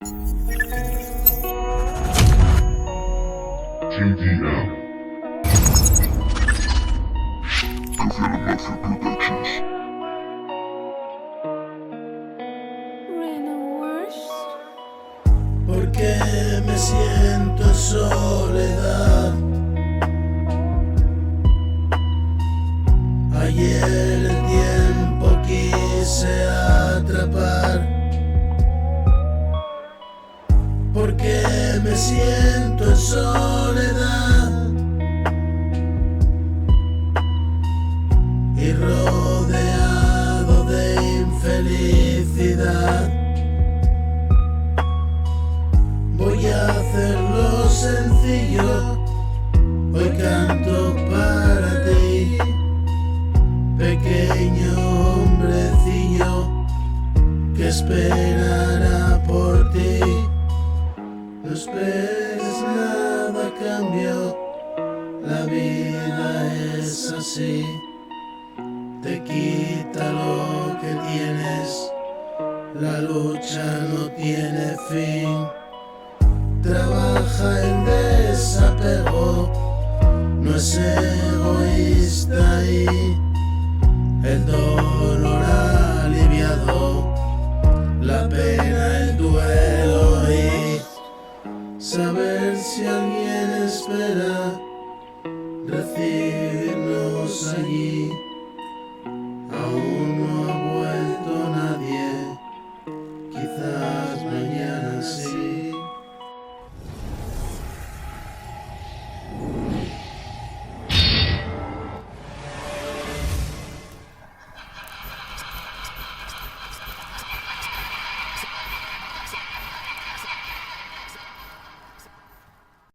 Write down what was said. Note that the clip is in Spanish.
JDM. Godzilla Mafia Productions. Porque me siento en soledad. Ayer el tiempo quise atrapar. Porque me siento en soledad y rodeado de infelicidad. Voy a hacerlo sencillo, hoy canto para ti, pequeño hombrecillo que esperará por ti. No esperes nada a cambio, la vida es así, te quita lo que tienes, la lucha no tiene fin. Trabaja en desapego, no es egoísta y el dolor aliviado, la pena